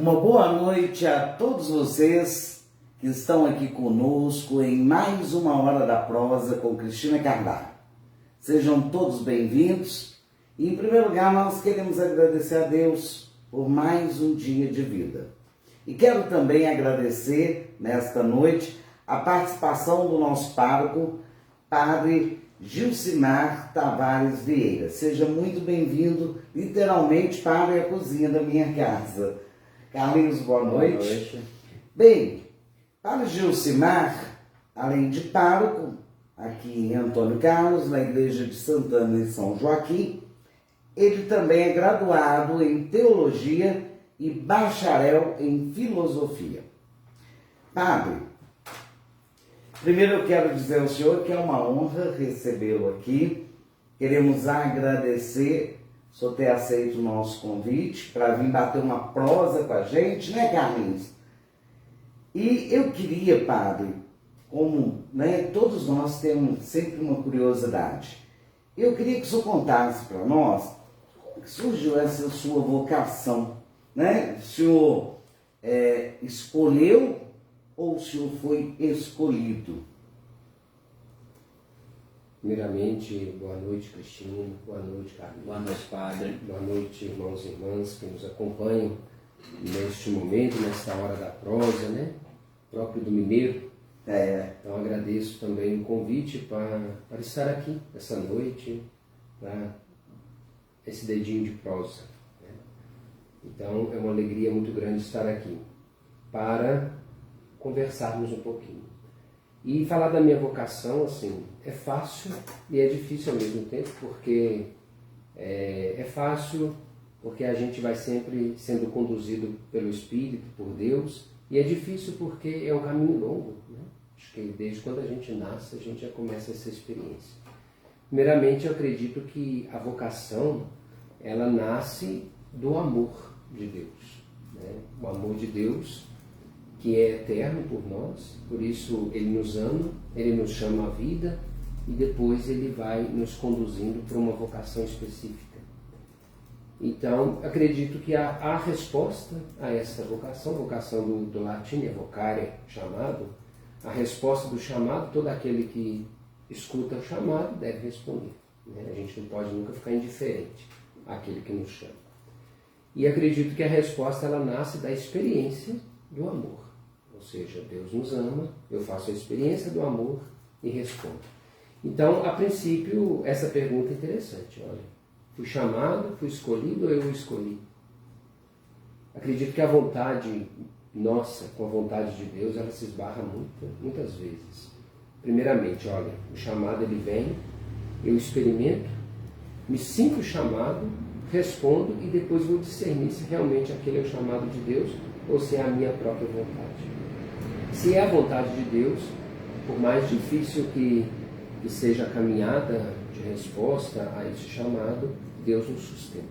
Uma boa noite a todos vocês que estão aqui conosco em mais uma Hora da Prosa com Cristina Carvalho. Sejam todos bem-vindos e, em primeiro lugar, nós queremos agradecer a Deus por mais um dia de vida. E quero também agradecer, nesta noite, a participação do nosso pároco, Padre Gilcimar Tavares Vieira. Seja muito bem-vindo, literalmente, para a cozinha da minha casa. Carlinhos, boa noite. Boa noite. Bem, Padre Gilcimar, além de pároco, aqui em Antônio Carlos, na Igreja de Santana e São Joaquim, ele também é graduado em Teologia e bacharel em Filosofia. Padre, primeiro eu quero dizer ao senhor que é uma honra recebê-lo aqui. Queremos agradecer o senhor ter aceito o nosso convite para vir bater uma prosa com a gente, né, Carlinhos? E eu queria, Padre, como todos nós temos sempre uma curiosidade, eu queria que o senhor contasse para nós como que surgiu essa sua vocação, né? O senhor escolheu ou o senhor foi escolhido? Primeiramente, boa noite, Cristina, boa noite, Carlos. Boa noite, Padre. Boa noite, irmãos e irmãs que nos acompanham neste momento, nesta hora da prosa, né? Próprio do mineiro. Então agradeço também o convite para estar aqui essa noite, para esse dedinho de prosa, né? Então é uma alegria muito grande estar aqui para conversarmos um pouquinho. E falar da minha vocação, assim, é fácil e é difícil ao mesmo tempo, porque é fácil porque a gente vai sempre sendo conduzido pelo Espírito, por Deus, e é difícil porque é um caminho longo, né? Acho que desde quando a gente nasce, a gente já começa essa experiência. Primeiramente, eu acredito que a vocação, ela nasce do amor de Deus, né? O amor de Deus, que é eterno por nós, por isso Ele nos ama, Ele nos chama à vida e depois Ele vai nos conduzindo para uma vocação específica. Então, acredito que a resposta a essa vocação, vocação do latim é vocare, chamado, a resposta do chamado, todo aquele que escuta o chamado deve responder, né? A gente não pode nunca ficar indiferente àquele que nos chama. E acredito que a resposta ela nasce da experiência do amor. Ou seja, Deus nos ama, eu faço a experiência do amor e respondo. Então, a princípio, essa pergunta é interessante. Olha, fui chamado, fui escolhido ou eu o escolhi? Acredito que a vontade nossa com a vontade de Deus, ela se esbarra muitas vezes. Primeiramente, olha, o chamado ele vem, eu experimento, me sinto chamado, respondo e depois vou discernir se realmente aquele é o chamado de Deus ou se é a minha própria vontade. Se é a vontade de Deus, por mais difícil que seja a caminhada de resposta a esse chamado, Deus nos sustenta.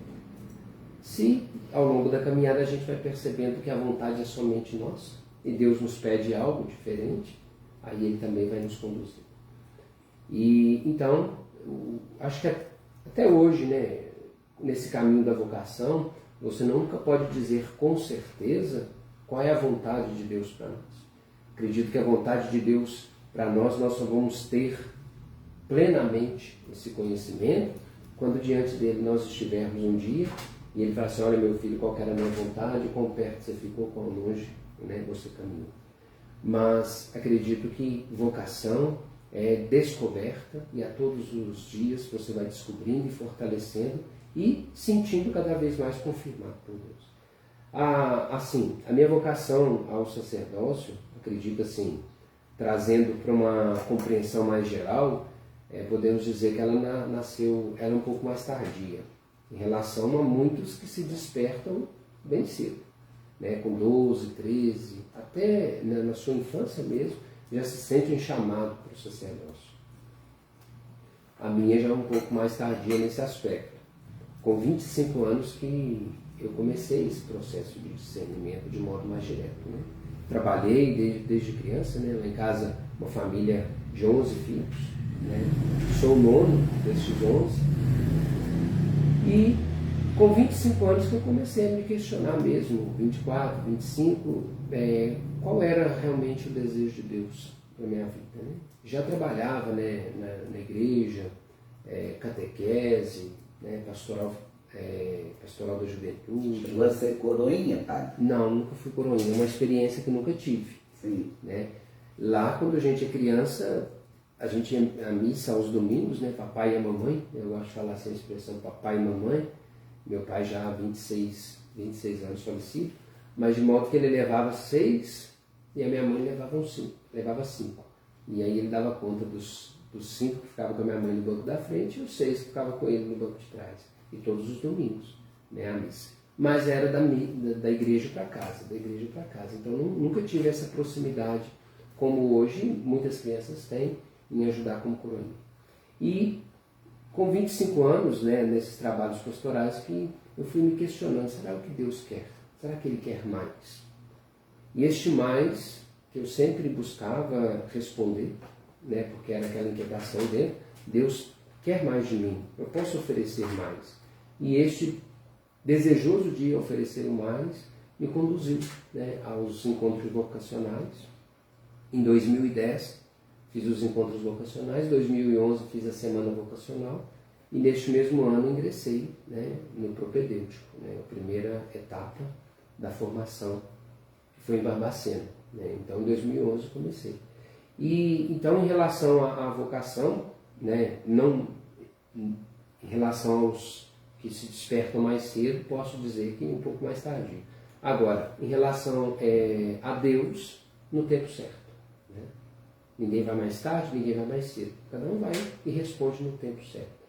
Se ao longo da caminhada a gente vai percebendo que a vontade é somente nossa e Deus nos pede algo diferente, aí Ele também vai nos conduzir. E então, acho que até hoje, né, nesse caminho da vocação, você nunca pode dizer com certeza qual é a vontade de Deus para nós. Acredito que a vontade de Deus para nós só vamos ter plenamente esse conhecimento quando diante dele nós estivermos um dia e ele fala assim, olha meu filho, qual que era a minha vontade, quão perto você ficou, quão longe, né, você caminhou. Mas acredito que vocação é descoberta e a todos os dias você vai descobrindo e fortalecendo e sentindo cada vez mais confirmado por Deus. Assim, a minha vocação ao sacerdócio, acredito assim, trazendo para uma compreensão mais geral, podemos dizer que ela nasceu um pouco mais tardia, em relação a muitos que se despertam bem cedo, né, com 12, 13, até na sua infância mesmo, já se sentem chamados para o sacerdócio. A minha já é um pouco mais tardia nesse aspecto. Com 25 anos que eu comecei esse processo de discernimento de modo mais direto, né? Trabalhei desde criança, né? Lá em casa, uma família de 11 filhos, né? Sou o nono desses 11. E com 25 anos que eu comecei a me questionar mesmo, 24, 25, qual era realmente o desejo de Deus para a minha vida. Né? Já trabalhava, né, na igreja, catequese, né, pastoral da juventude. Você é coroinha, pai? Não, nunca fui coroinha, é uma experiência que nunca tive. Sim. Né? Lá, quando a gente é criança, a gente ia à missa aos domingos, né, papai e a mamãe, eu gosto de falar essa expressão, papai e mamãe. Meu pai já há 26 anos falecido, mas de modo que ele levava 6 e a minha mãe levava 5. E aí ele dava conta dos 5 que ficavam com a minha mãe no banco da frente e os 6 que ficavam com ele no banco de trás. E todos os domingos, né, a missa. Mas era da igreja para casa, Então nunca tive essa proximidade como hoje muitas crianças têm em ajudar como coroinha. E com 25 anos, né, nesses trabalhos pastorais, que eu fui me questionando, será o que Deus quer? Será que Ele quer mais? E este mais, que eu sempre buscava responder, né, porque era aquela inquietação dele, Deus quer mais de mim, eu posso oferecer mais. E este desejoso de oferecer o mais me conduziu, né, aos encontros vocacionais. Em 2010, fiz os encontros vocacionais, em 2011 fiz a semana vocacional e neste mesmo ano ingressei, né, no propedêutico, né, a primeira etapa da formação, que foi em Barbacena. Né, então em 2011 comecei. E então em relação à vocação, né, não, em relação aos que se despertam mais cedo, posso dizer que um pouco mais tardio. Agora, em relação a Deus, no tempo certo. Né? Ninguém vai mais tarde, ninguém vai mais cedo. Cada um vai e responde no tempo certo.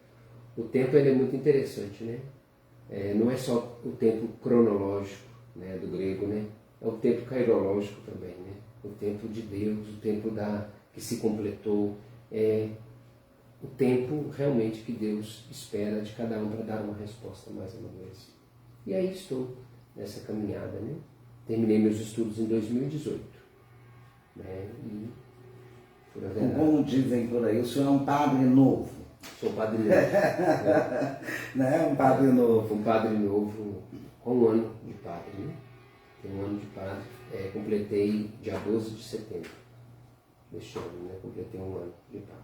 O tempo ele é muito interessante, né? Não é só o tempo cronológico, né, do grego, né? É o tempo kairológico também, né? O tempo de Deus, o tempo que se completou. O tempo realmente que Deus espera de cada um para dar uma resposta mais amadurecida. E aí estou nessa caminhada, né? Terminei meus estudos em 2018. Né? E fui ordenado. Como dizem por aí, o senhor é um padre novo. Sou padre novo. Né? Um padre novo. Um padre novo com um ano de padre. Né? Tem um ano de padre. Completei dia 12 de setembro deste ano. Né? Completei um ano de padre.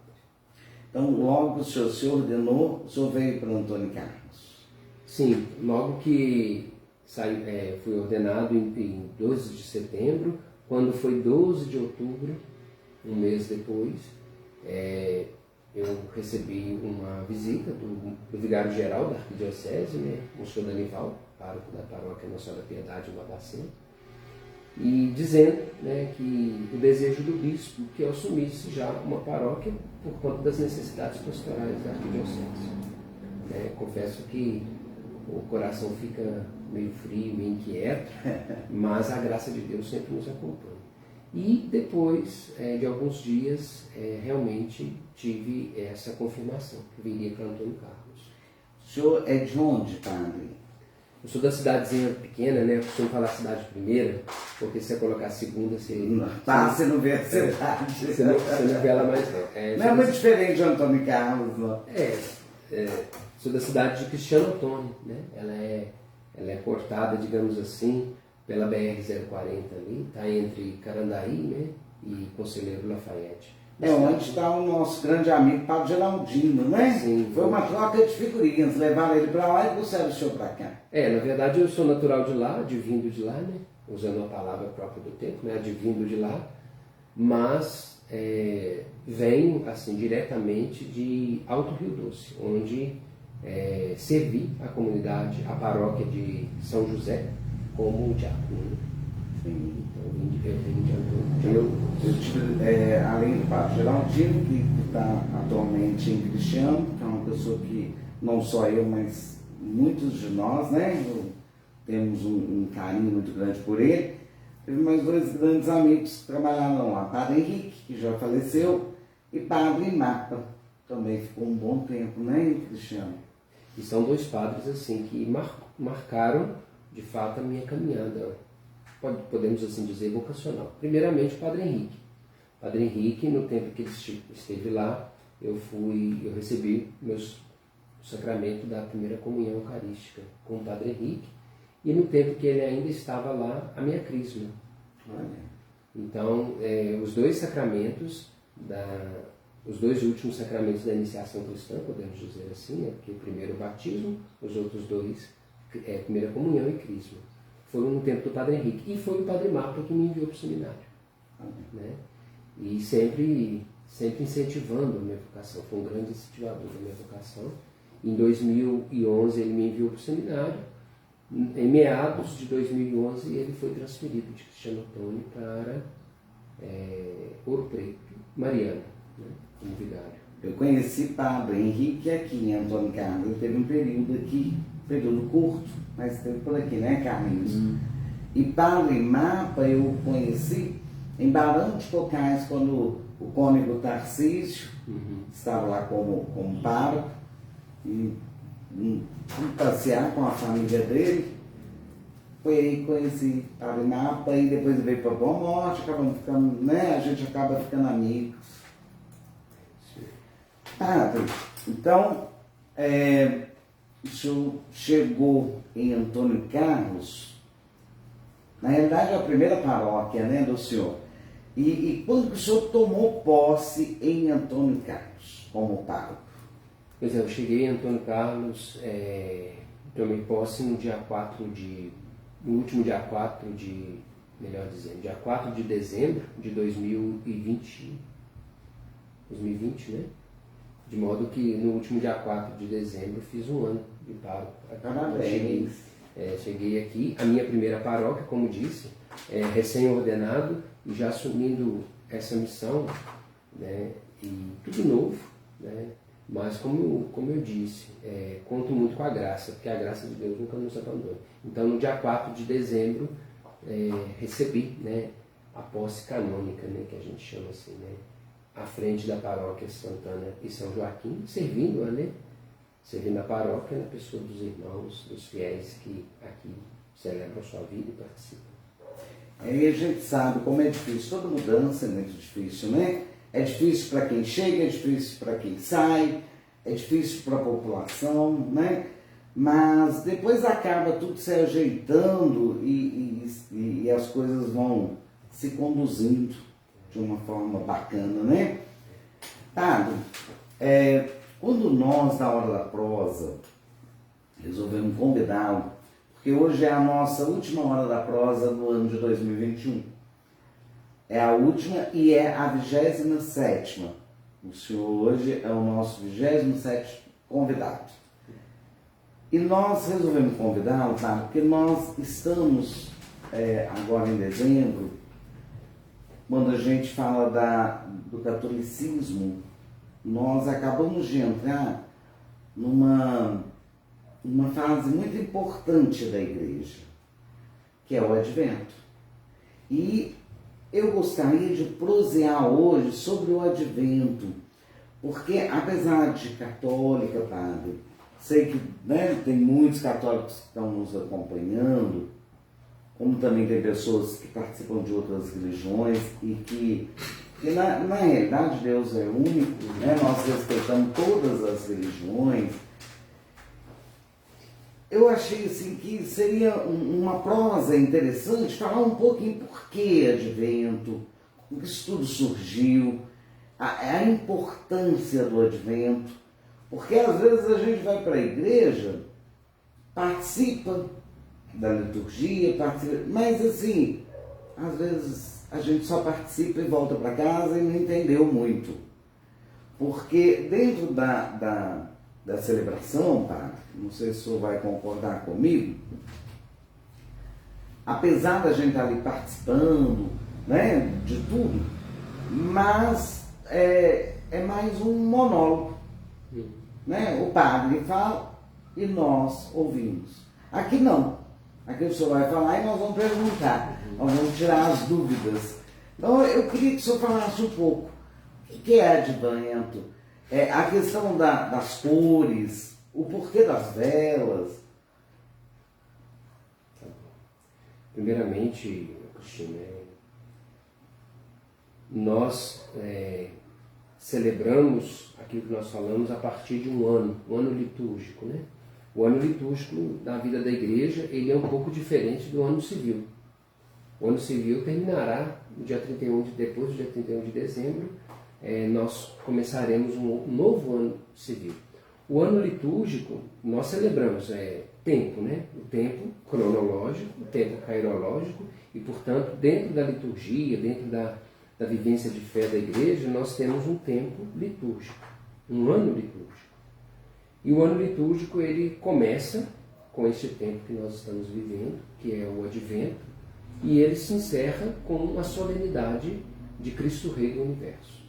Então, logo que o senhor se ordenou, o senhor veio para Antônio Carlos? Sim, logo que fui ordenado em 12 de setembro, quando foi 12 de outubro, um mês depois, eu recebi uma visita do vigário-geral da Arquidiocese, né, o senhor Danival, pároco da paróquia Nossa Senhora da Piedade, em Barbacena, e dizendo, né, que o desejo do bispo que eu assumisse já uma paróquia por conta das necessidades pastorais da Arquidiocese. Confesso que o coração fica meio frio, meio inquieto, mas a graça de Deus sempre nos acompanha. E depois de alguns dias, realmente tive essa confirmação, que viria para Antônio Carlos. O senhor é de onde, padre? Eu sou da cidadezinha pequena, né? Eu costumo falar cidade primeira, porque se você colocar segunda, você não vê a cidade. Você não vê ela mais não. Não é muito diferente de Antônio Carlos, não. Sou da cidade de Cristiano Antônio, né? Ela é cortada, digamos assim, pela BR-040 ali, está entre Carandaí, né, e Conselheiro Lafayette. Onde está o nosso grande amigo Padre Geraldino, né? Sim. Foi uma troca de figurinhas, levaram ele para lá e trouxeram o senhor para cá. Na verdade eu sou natural de lá, advindo de lá, né? Usando a palavra própria do tempo, né? Advindo de lá, mas venho assim, diretamente de Alto Rio Doce, onde servi a comunidade, a paróquia de São José, como diácono. Sim. Então eu vim de Antônio. Eu tive, além do Padre Geraldino, que está atualmente em Cristiano, que é uma pessoa que não só eu, mas muitos de nós, né, temos um carinho muito grande por ele. Teve mais 2 grandes amigos que trabalharam lá, Padre Henrique, que já faleceu, e Padre Mapa, também ficou um bom tempo, né, em Cristiano. E são 2 padres assim que marcaram de fato a minha caminhada, podemos assim dizer, vocacional. Primeiramente o Padre Henrique. Padre Henrique, no tempo que ele esteve lá, eu recebi meus o sacramento da primeira comunhão eucarística com o Padre Henrique, e no tempo que ele ainda estava lá, a minha crisma. Então, os dois sacramentos, os dois últimos sacramentos da iniciação cristã, podemos dizer assim, porque o primeiro é o batismo, os outros dois, primeira comunhão e crisma, foram no tempo do Padre Henrique. E foi o Padre Mapa que me enviou para o seminário. Né? E sempre incentivando a minha vocação, foi um grande incentivador da minha vocação. Em 2011 ele me enviou para o seminário. Em meados de 2011 ele foi transferido de Cristiano Antônio para Ouro Preto, Mariana, né, como vigário. Eu conheci Padre Henrique aqui em Antônio Carlos. Ele teve um período aqui, período curto, mas teve por aqui, né, Carlinhos? E Padre Mapa eu conheci em Barão de Cocais, quando o cônego Tarcísio estava lá como pároco, e fui passear com a família dele. Foi aí que conheci Padre Mapa, e depois veio para Boa Morte, acabamos ficando, né? A gente acaba ficando amigos. Então, o senhor chegou em Antônio Carlos, na realidade é a primeira paróquia, né, do senhor. E quando que o senhor tomou posse em Antônio Carlos, como pároco? Pois é, eu cheguei em Antônio Carlos, tomei posse no último dia 4 de, melhor dizendo, dia 4 de dezembro de 2020, né? De modo que no último dia 4 de dezembro fiz um ano de pároco. Parabéns. Cheguei aqui, a minha primeira paróquia, como disse, recém-ordenado e já assumindo essa missão, né? E tudo novo, né? Mas como eu disse, conto muito com a graça, porque a graça de Deus nunca nos abandona. Então no dia 4 de dezembro recebi, né, a posse canônica, né, que a gente chama assim, né, à frente da paróquia Santana e São Joaquim, servindo a paróquia na pessoa dos irmãos, dos fiéis que aqui celebram a sua vida e participam. E a gente sabe como é difícil, toda mudança é muito difícil, né? É difícil para quem chega, é difícil para quem sai, é difícil para a população, né? Mas depois acaba tudo se ajeitando e as coisas vão se conduzindo de uma forma bacana, né? Padre, quando nós, na Hora da Prosa, resolvemos convidá-lo, porque hoje é a nossa última Hora da Prosa do ano de 2021. É a última e é a 27ª. O senhor hoje é o nosso 27º convidado. E nós resolvemos convidá-lo, tá? Porque nós estamos, agora em dezembro, quando a gente fala do catolicismo, nós acabamos de entrar numa fase muito importante da igreja, que é o Advento. E eu gostaria de prosear hoje sobre o Advento, porque apesar de católica, padre, sei que, né, tem muitos católicos que estão nos acompanhando, como também tem pessoas que participam de outras religiões e que na realidade Deus é único, né? Nós respeitamos todas as religiões. Eu achei assim que seria uma prosa interessante falar um pouquinho por que Advento, como que isso tudo surgiu, a importância do Advento, porque às vezes a gente vai para a igreja, participa da liturgia, mas assim, às vezes a gente só participa e volta para casa e não entendeu muito. Porque dentro da celebração, padre, não sei se o senhor vai concordar comigo, apesar da gente estar ali participando, né, de tudo, mas é mais um monólogo, né? O padre fala e nós ouvimos. Aqui não. Aqui o senhor vai falar e nós vamos perguntar, nós vamos tirar as dúvidas. Então eu queria que o senhor falasse um pouco o que é Advento, a questão das cores, o porquê das velas. Primeiramente, Cristina, nós celebramos aquilo que nós falamos a partir de um ano litúrgico, né? O ano litúrgico na vida da igreja, ele é um pouco diferente do ano civil. O ano civil terminará no dia 31 depois do dia 31 de dezembro, nós começaremos um novo ano civil. O ano litúrgico, nós celebramos tempo, né? O tempo cronológico, o tempo cairológico, e, portanto, dentro da liturgia, dentro da vivência de fé da igreja, nós temos um tempo litúrgico, um ano litúrgico. E o ano litúrgico, ele começa com este tempo que nós estamos vivendo, que é o Advento, e ele se encerra com a solenidade de Cristo Rei do Universo.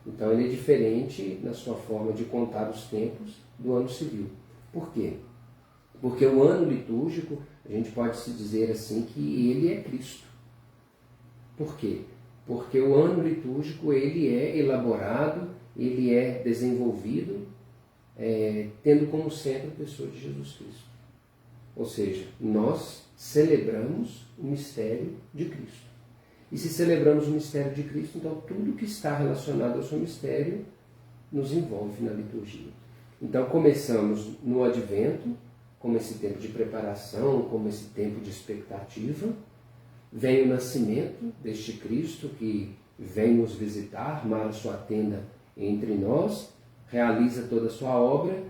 Então ele é diferente na sua forma de contar os tempos do ano civil. Por quê? Porque o ano litúrgico, a gente pode se dizer assim que ele é Cristo. Por quê? Porque o ano litúrgico ele é elaborado, ele é desenvolvido, tendo como centro a pessoa de Jesus Cristo. Ou seja, nós celebramos o mistério de Cristo. E se celebramos o mistério de Cristo, então tudo que está relacionado ao seu mistério nos envolve na liturgia. Então começamos no Advento, como esse tempo de preparação, como esse tempo de expectativa. Vem o nascimento deste Cristo que vem nos visitar, armar a sua tenda entre nós, realiza toda a sua obra,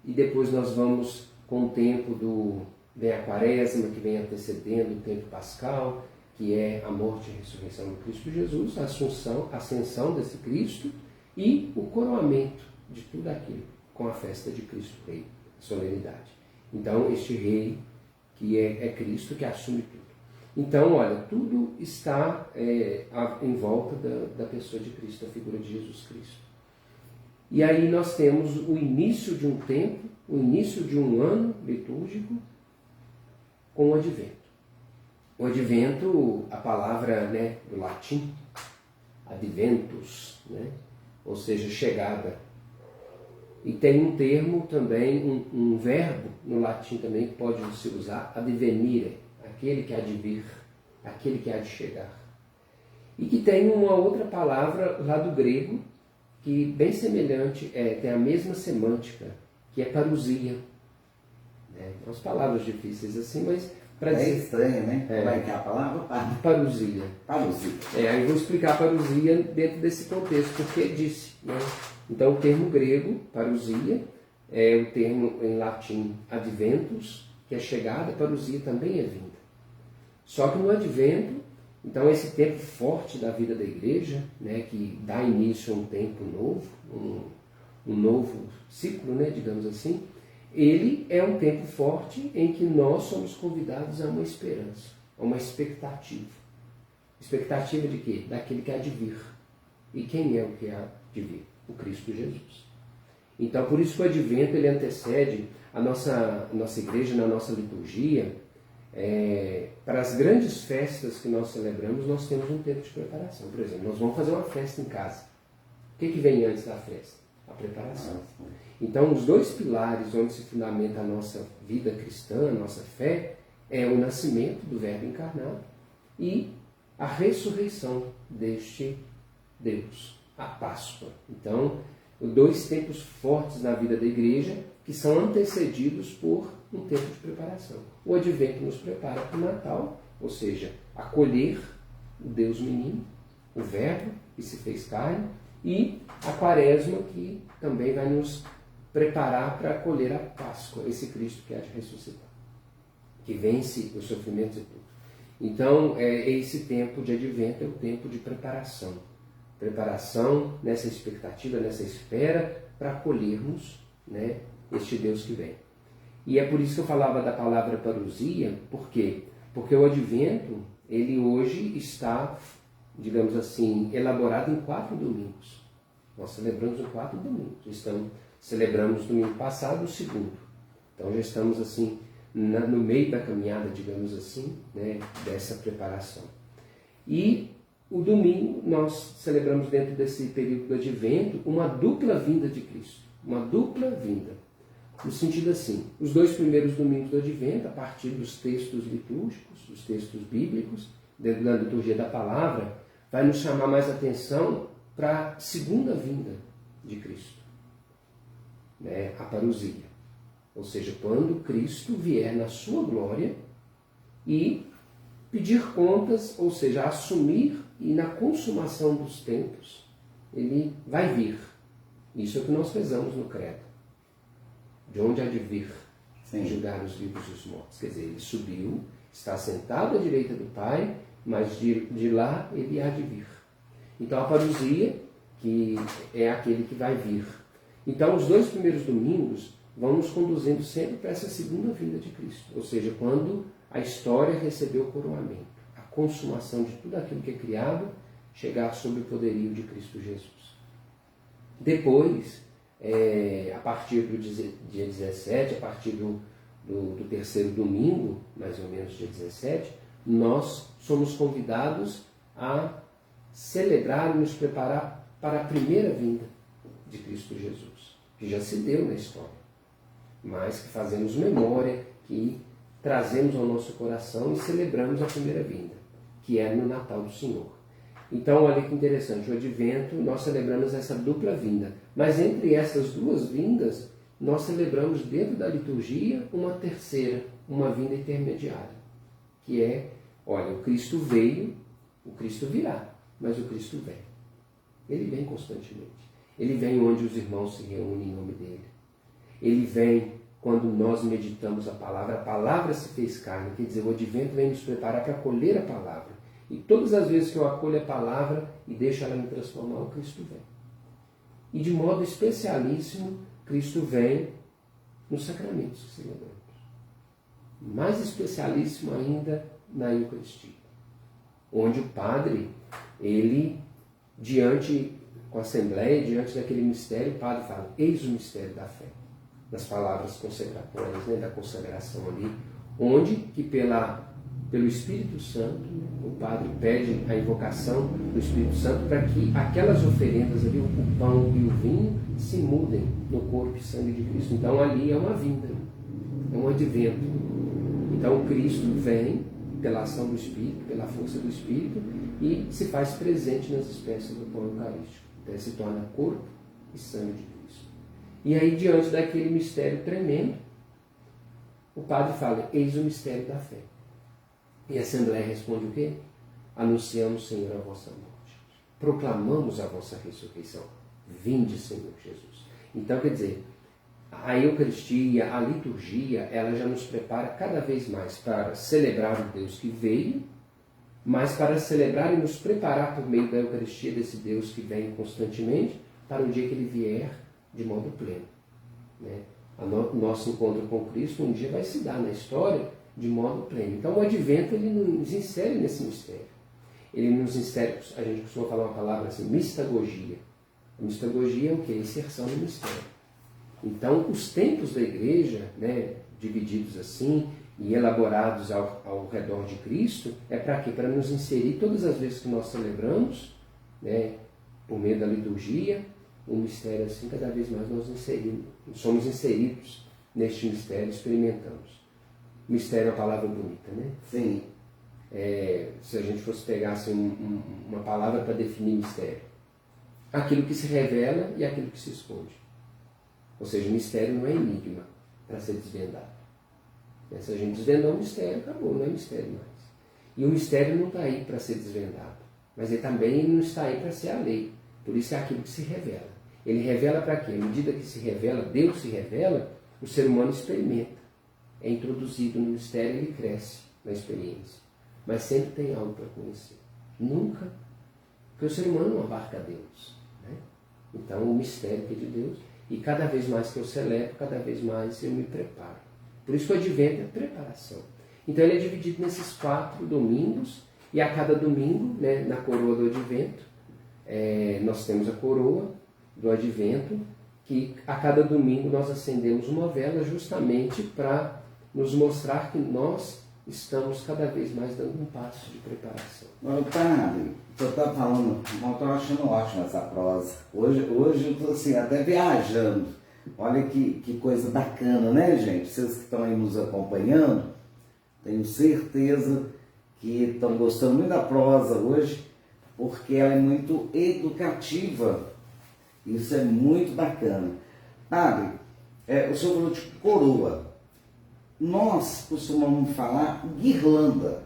e depois nós vamos com o tempo vem a Quaresma, que vem antecedendo o tempo pascal, que é a morte e ressurreição do Cristo Jesus, a ascensão desse Cristo e o coroamento de tudo aquilo com a festa de Cristo Rei, a solenidade. Então, este Rei que é Cristo, que assume tudo. Então, olha, tudo está em volta da pessoa de Cristo, da figura de Jesus Cristo. E aí nós temos o início de um tempo, o início de um ano litúrgico com o Advento. O Advento, a palavra do latim, adventus, ou seja, chegada. E tem um termo também, um verbo no latim também que pode se usar, advenire, aquele que há de vir, aquele que há de chegar. E que tem uma outra palavra lá do grego, que bem semelhante, tem a mesma semântica, que é parousia. Umas palavras difíceis assim, mas para dizer... estranho, né? Como é que é a palavra? Parousia. Parousia. Eu vou explicar parousia dentro desse contexto, porque disse, Então, o termo grego, parousia, é o termo em latim adventus, que é chegada, parousia também é vinda. Só que no Advento, então esse tempo forte da vida da igreja, que dá início a um tempo novo, um novo ciclo, digamos assim, ele é um tempo forte em que nós somos convidados a uma esperança, a uma expectativa. Expectativa de quê? Daquele que há de vir. E quem é o que há de vir? O Cristo Jesus. Então, por isso que o Advento ele antecede a nossa igreja na nossa liturgia. Para as grandes festas que nós celebramos, nós temos um tempo de preparação. Por exemplo, nós vamos fazer uma festa em casa. O que vem antes da festa? A preparação. Então, os dois pilares onde se fundamenta a nossa vida cristã, a nossa fé, é o nascimento do Verbo encarnado e a ressurreição deste Deus, a Páscoa. Então, dois tempos fortes na vida da igreja que são antecedidos por um tempo de preparação. O Advento nos prepara para o Natal, ou seja, acolher o Deus menino, o Verbo que se fez carne, e a Quaresma que também vai nos preparar para acolher a Páscoa, esse Cristo que há de ressuscitar, que vence os sofrimentos e tudo. Então, esse tempo de Advento é o tempo de preparação. Preparação nessa expectativa, nessa espera, para acolhermos este Deus que vem. E é por isso que eu falava da palavra parousia. Por quê? Porque o Advento, ele hoje está, digamos assim, elaborado em 4 domingos. Nós celebramos em 4 domingos. Celebramos domingo passado o 2º. Então já estamos assim no meio da caminhada, digamos assim, dessa preparação. E o domingo nós celebramos dentro desse período do Advento uma dupla vinda de Cristo. Uma dupla vinda. No sentido assim, os 2 primeiros domingos do Advento, a partir dos textos litúrgicos, dos textos bíblicos, dentro da liturgia da palavra, vai nos chamar mais atenção para a segunda vinda de Cristo, né? A parousia. Ou seja, quando Cristo vier na sua glória e pedir contas, ou seja, assumir, e na consumação dos tempos, ele vai vir. Isso é o que nós rezamos no credo. De onde há de vir julgar os vivos e os mortos? Quer dizer, ele subiu, está sentado à direita do Pai, mas de lá ele há de vir. Então a parousia, que é aquele que vai vir. Então os 2 primeiros domingos vão nos conduzindo sempre para essa segunda vinda de Cristo. Ou seja, quando a história recebeu o coroamento, a consumação de tudo aquilo que é criado, chegar sob o poderio de Cristo Jesus. Depois, a partir do dia 17, a partir do terceiro domingo, mais ou menos dia 17, nós somos convidados a celebrar e nos preparar para a primeira vinda de Cristo Jesus, que já se deu na história, mas que fazemos memória, que trazemos ao nosso coração e celebramos a primeira vinda, que é no Natal do Senhor. Então, olha que interessante, o Advento, nós celebramos essa dupla vinda, mas entre essas duas vindas, nós celebramos dentro da liturgia uma terceira, uma vinda intermediária, que é, olha, o Cristo veio, o Cristo virá, mas o Cristo vem. Ele vem constantemente. Ele vem onde os irmãos se reúnem em nome dele. Ele vem quando nós meditamos a palavra se fez carne, quer dizer, o Advento vem nos preparar para acolher a palavra. E todas as vezes que eu acolho a palavra e deixo ela me transformar, o Cristo vem. E de modo especialíssimo, Cristo vem nos sacramentos que celebramos. Mais especialíssimo ainda na Eucaristia, onde o padre, ele, com a Assembleia, diante daquele mistério, o padre fala, eis o mistério da fé. Nas palavras consagratórias, né, da consagração ali, onde que pelo Espírito Santo, o padre pede a invocação do Espírito Santo para que aquelas oferendas ali, o pão e o vinho, se mudem no corpo e sangue de Cristo. Então ali é uma vinda, é um advento. Então Cristo vem pela ação do Espírito, pela força do Espírito, e se faz presente nas espécies do pão eucarístico. Então ele se torna corpo e sangue de Cristo. E aí, diante daquele mistério tremendo, o padre fala, eis o mistério da fé. E a Assembleia responde o quê? Anunciamos, Senhor, a vossa morte. Proclamamos a vossa ressurreição. Vinde, Senhor Jesus. Então, quer dizer, a Eucaristia, a liturgia, ela já nos prepara cada vez mais para celebrar o Deus que veio, mas para celebrar e nos preparar por meio da Eucaristia desse Deus que vem constantemente, para o dia que ele vier de modo pleno. Né? O nosso encontro com Cristo um dia vai se dar na história de modo pleno. Então o Advento ele nos insere nesse mistério. Ele nos insere, a gente costuma falar uma palavra assim, mistagogia. A mistagogia é o quê? Inserção no mistério. Então os tempos da igreja, né, divididos assim e elaborados ao redor de Cristo, é para quê? Para nos inserir todas as vezes que nós celebramos, né, por meio da liturgia, um mistério assim, cada vez mais nós somos inseridos neste mistério, experimentamos. Mistério é uma palavra bonita, né? Sim. Se a gente fosse pegar assim, uma palavra para definir mistério. Aquilo que se revela e aquilo que se esconde. Ou seja, mistério não é enigma para ser desvendado. Se a gente desvendou um mistério, acabou, não é mistério mais. E o mistério não está aí para ser desvendado, mas ele também não está aí para ser a lei. Por isso é aquilo que se revela. Ele revela para quê? À medida que se revela, Deus se revela, o ser humano experimenta. É introduzido no mistério e ele cresce na experiência. Mas sempre tem algo para conhecer. Nunca. Porque o ser humano não abarca Deus. Né? Então o mistério que é de Deus. E cada vez mais que eu celebro, cada vez mais eu me preparo. Por isso que o Advento é preparação. Então ele é dividido nesses 4 domingos. E a cada domingo, né, na coroa do Advento, nós temos a coroa do Advento, que a cada domingo nós acendemos uma vela justamente para nos mostrar que nós estamos cada vez mais dando um passo de preparação. Padre, o senhor está falando, eu estou achando ótima essa prosa. Hoje eu estou assim, até viajando. Olha que coisa bacana, né, gente? Vocês que estão aí nos acompanhando, tenho certeza que estão gostando muito da prosa hoje. porque ela é muito educativa. Isso é muito bacana. Padre, o senhor falou de coroa. Nós costumamos falar guirlanda.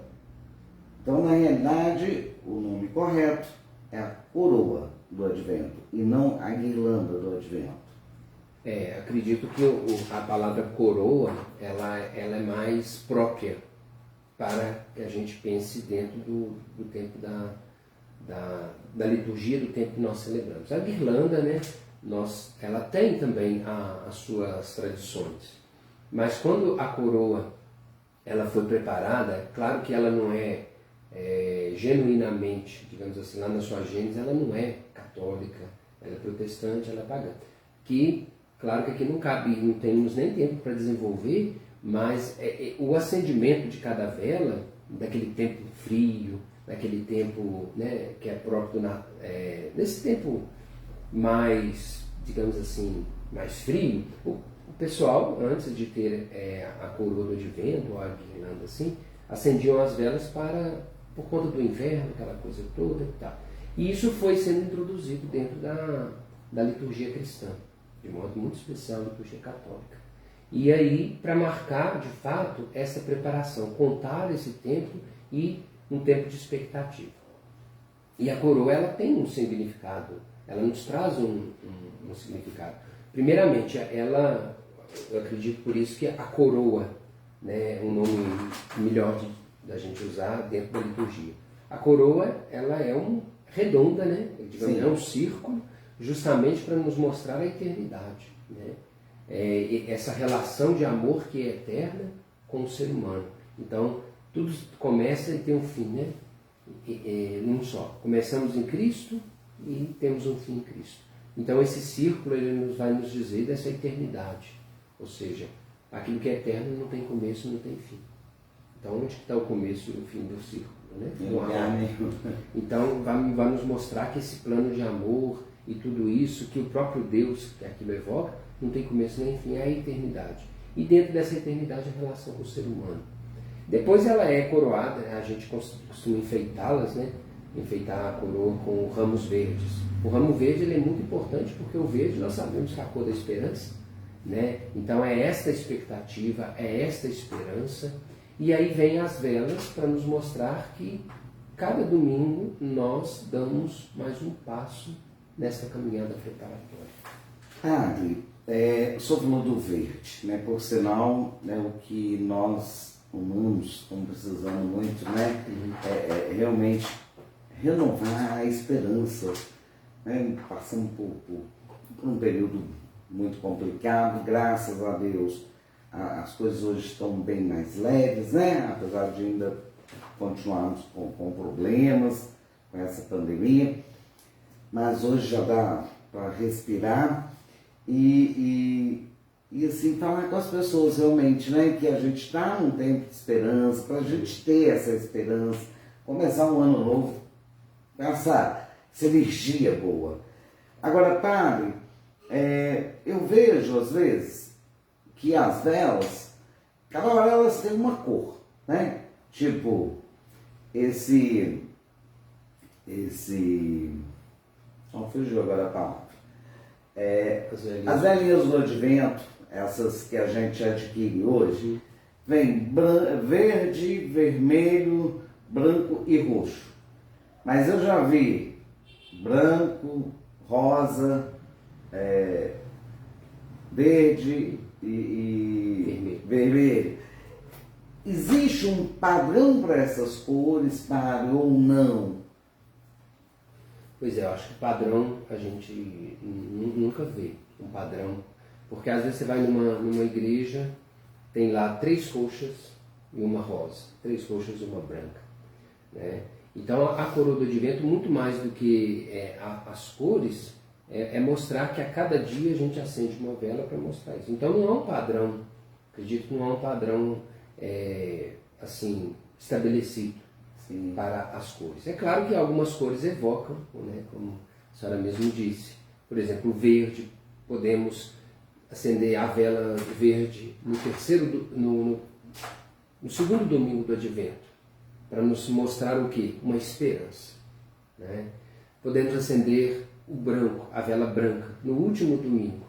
Então, na realidade, o nome correto é a coroa do Advento e não a guirlanda do Advento. Acredito que a palavra coroa, ela é mais própria para que a gente pense dentro do tempo da liturgia do tempo que nós celebramos. A guirlanda, né, ela tem também as suas tradições, mas quando a coroa ela foi preparada, é claro que ela não é genuinamente, digamos assim, lá na sua gênese, ela não é católica, ela é protestante, ela é pagã. Claro que aqui não cabe, não temos nem tempo para desenvolver, mas o acendimento de cada vela, daquele tempo frio, naquele tempo, né, que é próprio nesse tempo mais, digamos assim, mais frio, o pessoal, antes de ter a coroa do Advento, ou a guirlanda assim, acendiam as velas por conta do inverno, aquela coisa toda e tal. E isso foi sendo introduzido dentro da liturgia cristã, de modo muito especial a liturgia católica. E aí, para marcar, de fato, essa preparação, contar esse tempo e um tempo de expectativa. E a coroa, ela tem um significado, ela nos traz um significado. Primeiramente, eu acredito por isso que a coroa, né, é um nome melhor da gente usar dentro da liturgia. A coroa, ela é redonda, né, digamos, é um círculo, justamente para nos mostrar a eternidade, né? Essa relação de amor que é eterna com o ser humano. Então, tudo começa e tem um fim, né? Num só. Começamos em Cristo e temos um fim em Cristo. Então, esse círculo ele vai nos dizer dessa eternidade. Ou seja, aquilo que é eterno não tem começo, não tem fim. Então, onde está o começo e o fim do círculo, né? Então, vai nos mostrar que esse plano de amor e tudo isso, que o próprio Deus, que aquilo evoca, não tem começo nem fim, é a eternidade. E dentro dessa eternidade, a relação com o ser humano. Depois ela é coroada, a gente costuma enfeitá-las, né? Enfeitar a coroa com ramos verdes. O ramo verde ele é muito importante porque o verde nós sabemos que é a cor da esperança, né? Então é esta expectativa, é esta esperança. E aí vem as velas para nos mostrar que cada domingo nós damos mais um passo nesta caminhada preparatória. Padre, o senhor falou do verde, né? Por sinal, né, o que nós humanos estamos precisando muito, né? Realmente renovar a esperança, né? Passamos por um período muito complicado, graças a Deus as coisas hoje estão bem mais leves, né? Apesar de ainda continuarmos com problemas com essa pandemia, mas hoje já dá para respirar e assim falar com as pessoas realmente, né? Que a gente está num tempo de esperança, para a gente ter essa esperança, começar um ano novo com essa energia boa. Agora, padre, eu vejo às vezes que as velas, cada hora elas têm uma cor, né? Tipo, não fugiu agora a palavra. As velinhas do Advento, essas que a gente adquire hoje, vem verde, vermelho, branco e roxo. Mas eu já vi branco, rosa, verde e vermelho. Existe um padrão para essas cores, padre, ou não? Pois eu acho que padrão a gente nunca vê um padrão. Porque às vezes você vai numa igreja, tem lá 3 roxas e uma rosa, 3 roxas e uma branca, né? Então a coroa do Advento, muito mais do que as cores, é mostrar que a cada dia a gente acende uma vela para mostrar isso. Então não há um padrão, acredito que não há um padrão assim, estabelecido. Sim. Para as cores. É claro que algumas cores evocam, né, como a senhora mesmo disse. Por exemplo, o verde, podemos acender a vela verde no segundo domingo do Advento, para nos mostrar o quê? Uma esperança. né? Podemos acender o branco, a vela branca, no último domingo,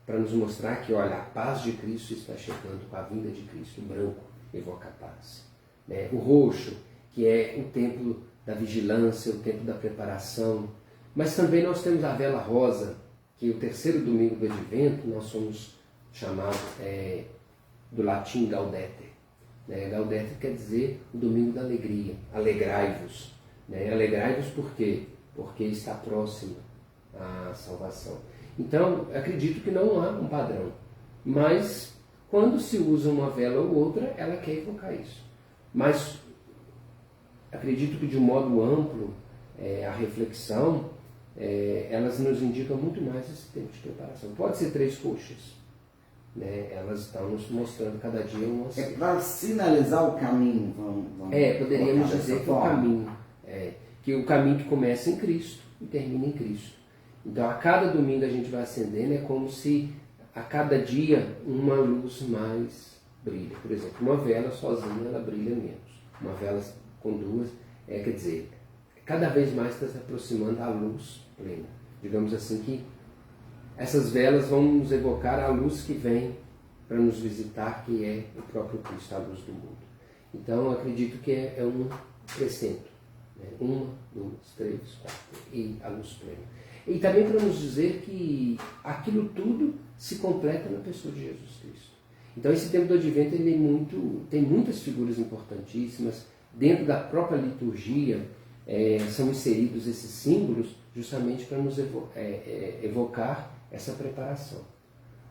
para nos mostrar que, olha, a paz de Cristo está chegando com a vinda de Cristo. O branco evoca a paz, né? O roxo, que é o tempo da vigilância, o tempo da preparação. Mas também nós temos a vela rosa, que o terceiro domingo do Advento nós somos chamados do latim Gaudete. Gaudete quer dizer o domingo da alegria, alegrai-vos. Alegrai-vos por quê? Porque está próxima a salvação. Então, acredito que não há um padrão, mas quando se usa uma vela ou outra, ela quer evocar isso. Mas acredito que de um modo amplo, a reflexão, elas nos indicam muito mais esse tempo de preparação. Pode ser 3 coxas, elas estão nos mostrando cada dia uma... É para sinalizar o caminho. Poderíamos dizer que o caminho, que o caminho que começa em Cristo e termina em Cristo. Então, a cada domingo a gente vai acendendo, é como se a cada dia uma luz mais brilha. Por exemplo, uma vela sozinha, ela brilha menos. Uma vela com 2, quer dizer, cada vez mais está se aproximando da luz plena. Digamos assim que essas velas vão nos evocar a luz que vem para nos visitar, que é o próprio Cristo, a luz do mundo. Então, eu acredito que é um crescendo. 1, 2, 3, 4 e a luz plena. E também para nos dizer que aquilo tudo se completa na pessoa de Jesus Cristo. Então esse tempo do Advento tem muitas figuras importantíssimas. Dentro da própria liturgia são inseridos esses símbolos justamente para nos evocar essa preparação.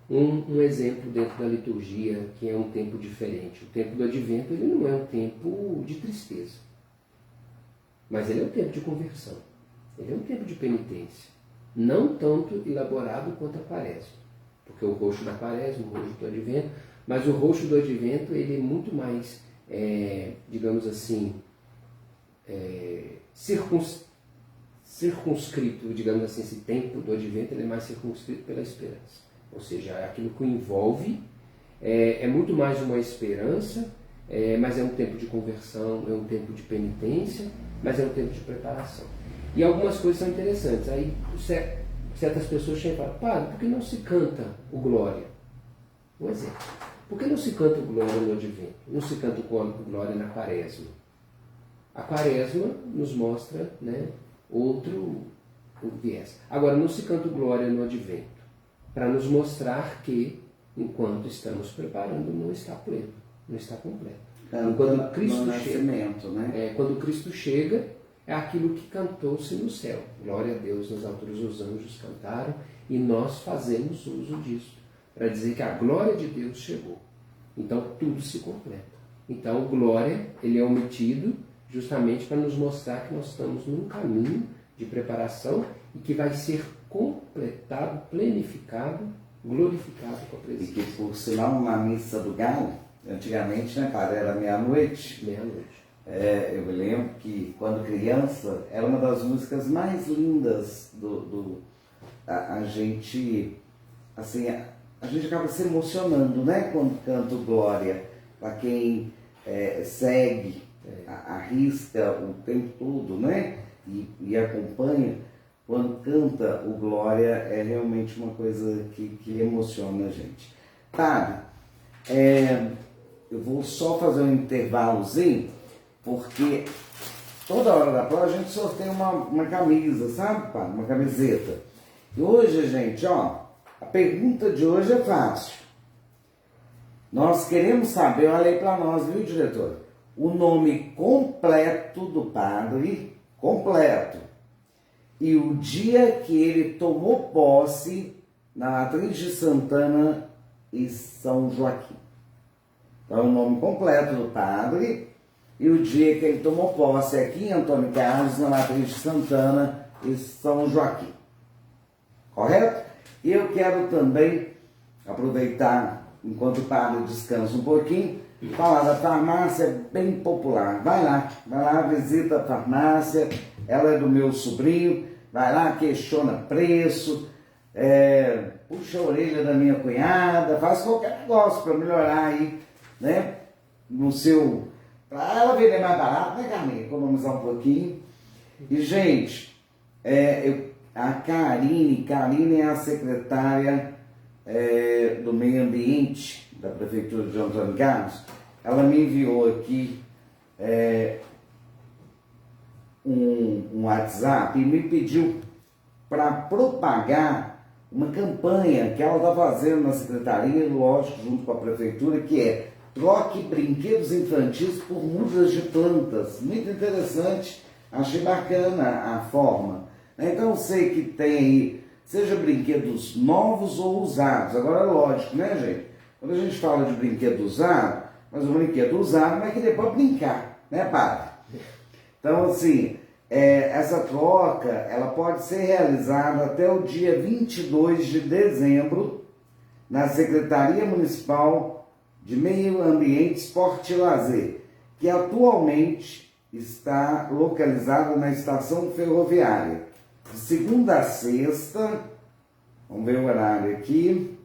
Um exemplo dentro da liturgia que é um tempo diferente. O tempo do Advento ele não é um tempo de tristeza, mas ele é um tempo de conversão. Ele é um tempo de penitência. Não tanto elaborado quanto a Quaresma, porque o roxo da Quaresma, o roxo do Advento, mas o roxo do Advento ele é muito mais, digamos assim, circunscrito, digamos assim, esse tempo do Advento ele é mais circunscrito pela esperança, ou seja, aquilo que o envolve é muito mais uma esperança, mas é um tempo de conversão, é um tempo de penitência, mas é um tempo de preparação. E algumas coisas são interessantes. Aí certas pessoas chegam e falam: padre, por que não se canta o Glória? Um exemplo. Por que não se canta o Glória no Advento? Não se canta o Glória na Quaresma? A Quaresma nos mostra outro viés. Agora, não se canta o Glória no Advento para nos mostrar que, enquanto estamos preparando, não está pleno, não está completo. Quando Cristo chega, quando Cristo chega, é aquilo que cantou-se no céu. Glória a Deus nas alturas, os anjos cantaram e nós fazemos uso disso, para dizer que a glória de Deus chegou. Então tudo se completa. Então o glória, ele é omitido justamente para nos mostrar que nós estamos num caminho de preparação e que vai ser completado, plenificado, glorificado com a presença. E que por sinal na missa do Galo, antigamente, cara, era meia-noite. Meia-noite. Eu me lembro que, quando criança, era uma das músicas mais lindas a gente, assim, a gente acaba se emocionando, quando canta o Glória. Para quem segue, arrisca o tempo todo, e acompanha, quando canta o Glória, é realmente uma coisa que emociona a gente. Tá, eu vou só fazer um intervalozinho, porque toda hora da prova a gente sorteia uma camisa, sabe, pai? Uma camiseta. E hoje, gente, a pergunta de hoje é fácil. Nós queremos saber, olha aí para nós, viu, diretor? O nome completo do padre, completo, e o dia que ele tomou posse na Matriz de Santana e São Joaquim. Então, o nome completo do padre e o dia que ele tomou posse aqui em Antônio Carlos, na Matriz de Santana e São Joaquim. Correto? E eu quero também aproveitar, enquanto o padre descansa um pouquinho, falar da farmácia bem popular. Vai lá, visita a farmácia, ela é do meu sobrinho, vai lá, questiona preço, puxa a orelha da minha cunhada, faz qualquer negócio para melhorar aí, no seu... Para ela vender mais barato, Carminha? Economizar um pouquinho. E, gente, a Karine é a secretária do Meio Ambiente da Prefeitura de Antônio Carlos. Ela me enviou aqui um WhatsApp e me pediu para propagar uma campanha que ela está fazendo na secretaria, lógico, junto com a prefeitura, que é troque brinquedos infantis por mudas de plantas. Muito interessante, achei bacana a forma. Então eu sei que tem aí, seja brinquedos novos ou usados. Agora é lógico, né, gente? Quando a gente fala de brinquedo usado, mas o brinquedo usado não é que dê para brincar, né, padre? Então, assim, essa troca, ela pode ser realizada até o dia 22 de dezembro na Secretaria Municipal de Meio Ambiente, Esporte e Lazer, que atualmente está localizada na estação ferroviária. De segunda a sexta, vamos ver o horário aqui,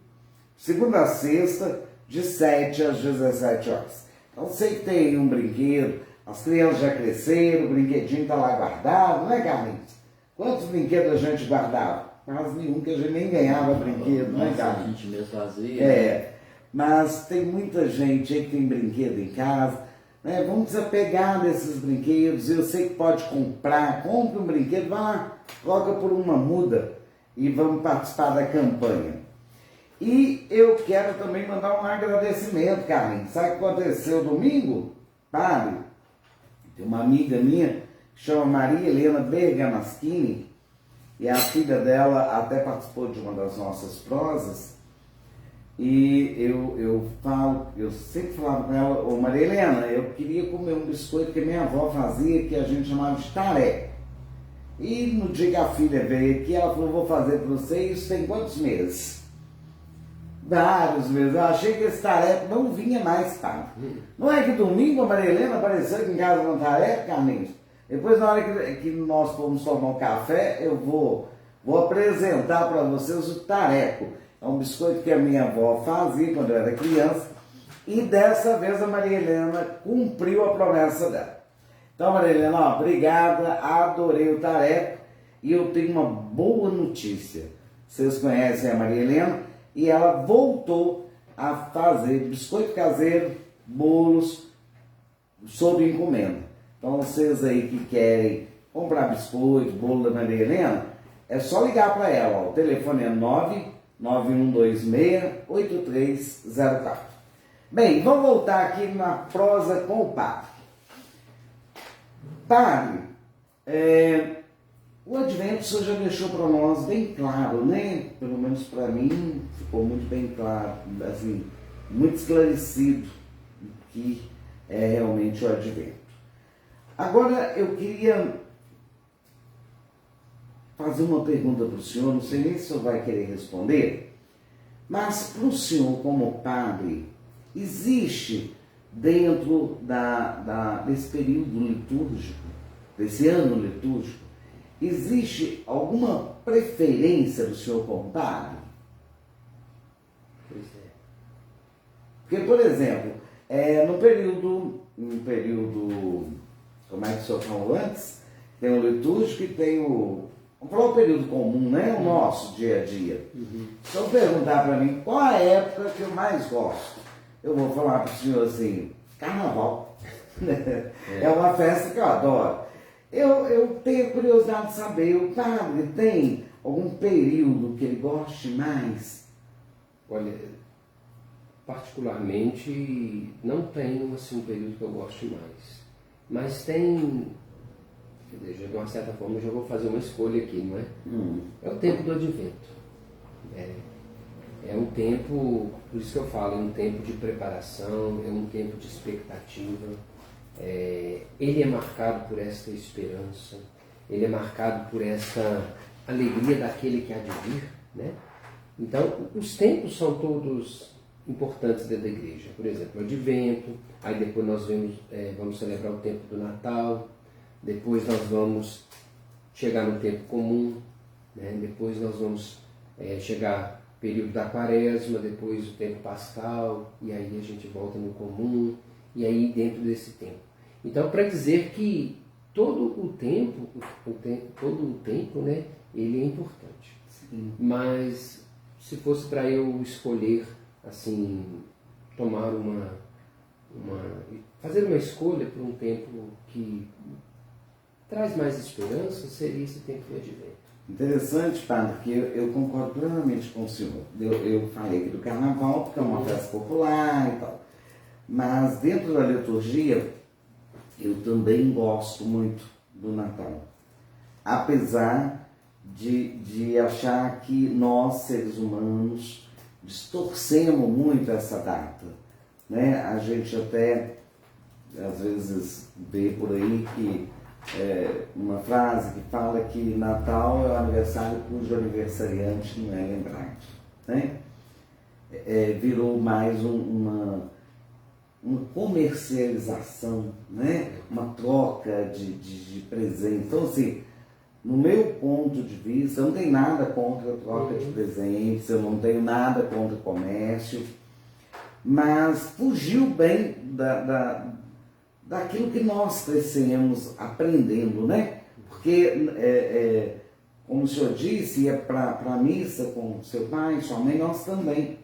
segunda a sexta, de 7 às 17 horas. Então, sei que tem um brinquedo, as crianças já cresceram, o brinquedinho está lá guardado, né, Carlinhos? Quantos brinquedos a gente guardava? Quase nenhum, que a gente nem ganhava brinquedo, né, Carlinhos? A gente mesmo fazia. Mas tem muita gente aí que tem brinquedo em casa, né? Vamos desapegar desses brinquedos. Eu sei que pode comprar, compre um brinquedo, vai lá, troca por uma muda e vamos participar da campanha. E eu quero também mandar um agradecimento, Carlinhos. Sabe o que aconteceu domingo? Padre, tem uma amiga minha que chama Maria Helena Bergamaschini, e a filha dela até participou de uma das nossas prosas. E eu sempre falava com ela: ô Maria Helena, eu queria comer um biscoito que minha avó fazia, que a gente chamava de tareco. E no dia que a filha veio aqui, ela falou: vou fazer para você. Isso tem quantos meses? Vários meses. Eu achei que esse tareco não vinha mais, tá? Não é que domingo a Maria Helena apareceu aqui em casa com tareco, Carlinhos? Depois, na hora que nós fomos tomar um café, eu vou apresentar para vocês o tareco. É um biscoito que a minha avó fazia quando eu era criança. E dessa vez a Maria Helena cumpriu a promessa dela. Então, Maria Helena, ó, obrigada, adorei o tareco. E eu tenho uma boa notícia. Vocês conhecem a Maria Helena? E ela voltou a fazer biscoito caseiro, bolos, sob encomenda. Então, vocês aí que querem comprar biscoito, bolo da Maria Helena, é só ligar para ela. Ó. O telefone é 99126-8304. Bem, vamos voltar aqui na prosa com o padre. Padre, o advento o senhor já deixou para nós bem claro, né? Pelo menos para mim ficou muito bem claro, assim, muito esclarecido o que é realmente o advento. Agora eu queria fazer uma pergunta para o senhor, não sei nem se o senhor vai querer responder, mas para o senhor como padre, existe dentro desse período litúrgico, desse ano litúrgico, existe alguma preferência do senhor como padre? Pois é. Porque, por exemplo, no período, como é que o senhor falou antes, tem o litúrgico e tem vamos falar o período comum, né? O nosso dia a dia. Se eu perguntar para mim qual a época que eu mais gosto, eu vou falar para o senhor assim: carnaval. É uma festa que eu adoro. Eu tenho curiosidade de saber, o padre tem algum período que ele goste mais? Olha, particularmente não tenho assim, um período que eu goste mais. Mas tem, quer dizer, de uma certa forma eu já vou fazer uma escolha aqui, não é? É o tempo do advento. É um tempo, por isso que eu falo, é um tempo de preparação, é um tempo de expectativa. Ele é marcado por esta esperança, ele é marcado por essa alegria daquele que há de vir, né? Então, os tempos são todos importantes dentro da igreja. Por exemplo, o advento, aí depois nós vamos celebrar o tempo do Natal, depois nós vamos chegar no tempo comum, né? Depois nós vamos chegar no período da quaresma, depois o tempo pascal, e aí a gente volta no comum, e aí dentro desse tempo. Então, para dizer que todo o tempo, né, ele é importante. Sim. Mas se fosse para eu escolher, assim, fazer uma escolha por um tempo que traz mais esperança, seria esse tempo do advento. Interessante, padre, porque eu concordo plenamente com o senhor. Eu falei aqui do carnaval, porque é uma festa popular e tal. Mas dentro da liturgia, eu também gosto muito do Natal. Apesar de achar que nós, seres humanos, distorcemos muito essa data. Né? A gente até, às vezes, vê por aí que uma frase que fala que Natal é o aniversário cujo aniversariante não é lembrado. Né? Virou mais uma comercialização, né? Uma troca de presente. Então, assim, no meu ponto de vista, eu não tenho nada contra a troca de presentes, eu não tenho nada contra o comércio, mas fugiu bem daquilo que nós crescemos aprendendo, né? Porque, como o senhor disse, ia para a missa com seu pai, sua mãe, nós também.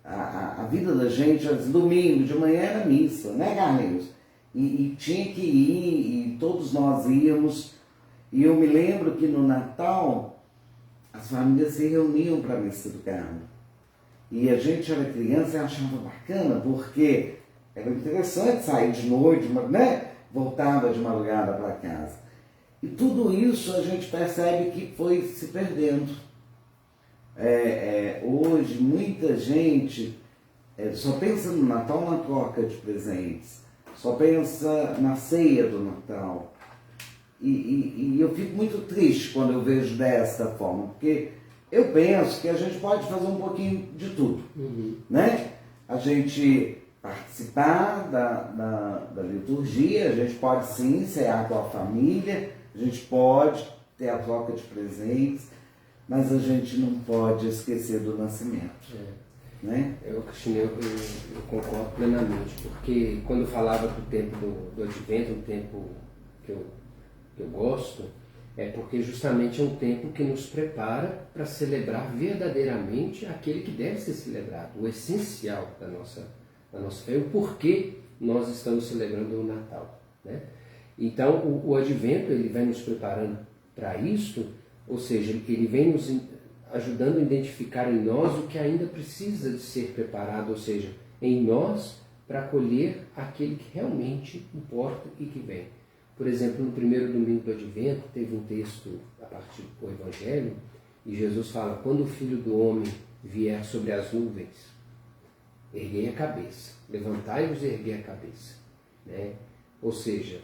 A vida da gente, domingo de manhã era missa, né, Carlinhos? E tinha que ir, e todos nós íamos. E eu me lembro que no Natal, as famílias se reuniam para a missa do Carmo. E a gente era criança e achava bacana, porque era interessante sair de noite, né? Voltava de madrugada para casa. E tudo isso a gente percebe que foi se perdendo. Hoje, muita gente só pensa no Natal na troca de presentes, só pensa na ceia do Natal. E eu fico muito triste quando eu vejo desta forma, porque eu penso que a gente pode fazer um pouquinho de tudo. Né? A gente participar da liturgia, a gente pode sim cear com a família, a gente pode ter a troca de presentes, mas a gente não pode esquecer do nascimento. Né? Eu concordo plenamente, porque quando eu falava do tempo do advento, um tempo que eu gosto, é porque justamente é um tempo que nos prepara para celebrar verdadeiramente aquele que deve ser celebrado, o essencial da nossa fé, o porquê nós estamos celebrando o Natal. Né? Então, o advento ele vai nos preparando para isso, ou seja, ele vem nos ajudando a identificar em nós o que ainda precisa de ser preparado, ou seja, em nós para acolher aquele que realmente importa e que vem. Por exemplo, no primeiro domingo do Advento, teve um texto a partir do Evangelho, e Jesus fala: quando o Filho do Homem vier sobre as nuvens, erguei a cabeça, levantai-vos e erguei a cabeça. Né? Ou seja,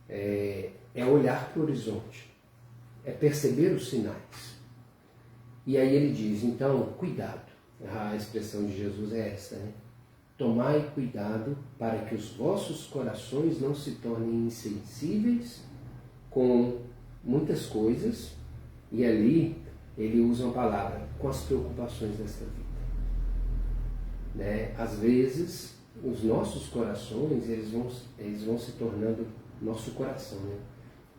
é olhar para o horizonte, é perceber os sinais. E aí ele diz, então, cuidado. A expressão de Jesus é essa, né? Tomai cuidado para que os vossos corações não se tornem insensíveis com muitas coisas, e ali ele usa uma palavra, com as preocupações desta vida. Né? Às vezes, os nossos corações, eles vão se tornando, nosso coração, né?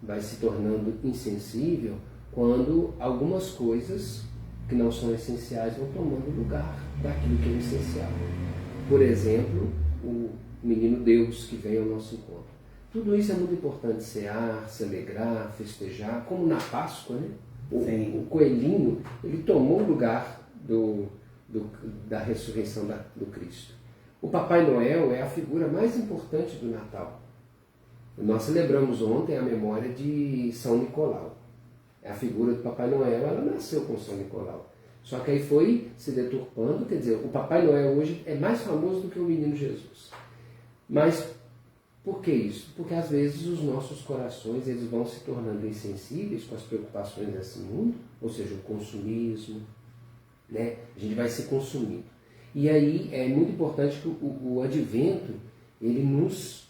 Vai se tornando insensível quando algumas coisas que não são essenciais vão tomando lugar daquilo que é essencial. Por exemplo, o menino Deus que vem ao nosso encontro. Tudo isso é muito importante, cear, se alegrar, festejar, como na Páscoa, né? O coelhinho, ele tomou o lugar da ressurreição do Cristo. O Papai Noel é a figura mais importante do Natal. Nós celebramos ontem a memória de São Nicolau. A figura do Papai Noel, ela nasceu com São Nicolau. Só que aí foi se deturpando, quer dizer, o Papai Noel hoje é mais famoso do que o Menino Jesus. Mas por que isso? Porque às vezes os nossos corações eles vão se tornando insensíveis com as preocupações desse mundo, ou seja, o consumismo, né? A gente vai se consumindo. E aí é muito importante que o advento ele nos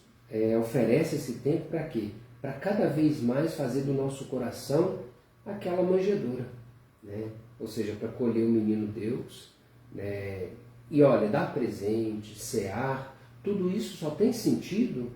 oferece esse tempo para quê? Para cada vez mais fazer do nosso coração aquela manjedoura, né? Ou seja, para acolher o menino Deus, e olha, dar presente, cear, tudo isso só tem sentido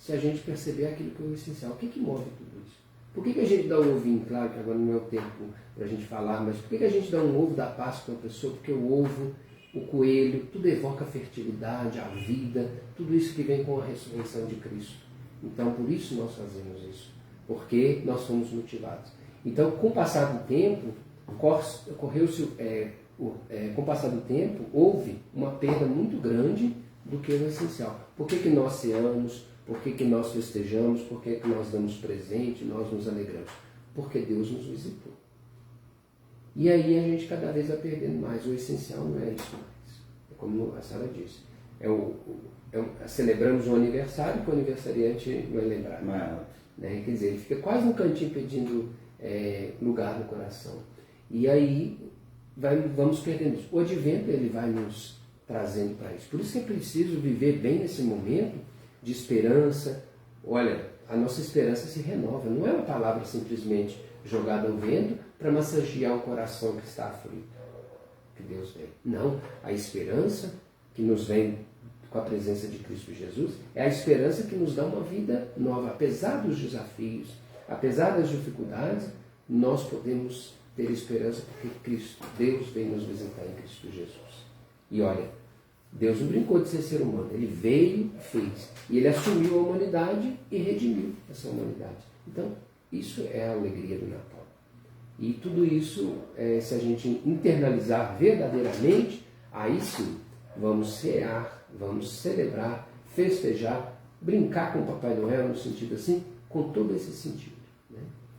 se a gente perceber aquilo que é o essencial. O que move tudo isso? Por que a gente dá um ovinho? Claro que agora não é o tempo para a gente falar, mas por que a gente dá um ovo da Páscoa para a pessoa? Porque o ovo, o coelho, tudo evoca a fertilidade, a vida, tudo isso que vem com a ressurreição de Cristo. Então, por isso nós fazemos isso, porque nós somos motivados. Então, com o passar do tempo, com o passar do tempo, houve uma perda muito grande do que o essencial. Por que nós ceamos? Por que nós festejamos? Por que nós damos presente? Nós nos alegramos? Porque Deus nos visitou. E aí a gente cada vez vai perdendo mais. O essencial não é isso mais. É como a Sara disse. Celebramos um aniversário que o aniversariante não é lembrado. Né? Quer dizer, ele fica quase no cantinho pedindo lugar no coração. E aí vamos perdendo isso. O advento ele vai nos trazendo para isso. Por isso que é preciso viver bem nesse momento de esperança. Olha, a nossa esperança se renova. Não é uma palavra simplesmente jogada ao vento para massagear o coração que está aflito. Que Deus vem. Não. A esperança que nos vem com a presença de Cristo Jesus é a esperança que nos dá uma vida nova. Apesar dos desafios, apesar das dificuldades, nós podemos ter esperança porque Deus vem nos visitar em Cristo Jesus. E olha, Deus não brincou de ser humano. Ele veio, fez. E ele assumiu a humanidade e redimiu essa humanidade. Então, isso é a alegria do Natal. E tudo isso, se a gente internalizar verdadeiramente, aí sim, vamos cear, vamos celebrar, festejar, brincar com o Papai Noel, no sentido assim, com todo esse sentido. Né?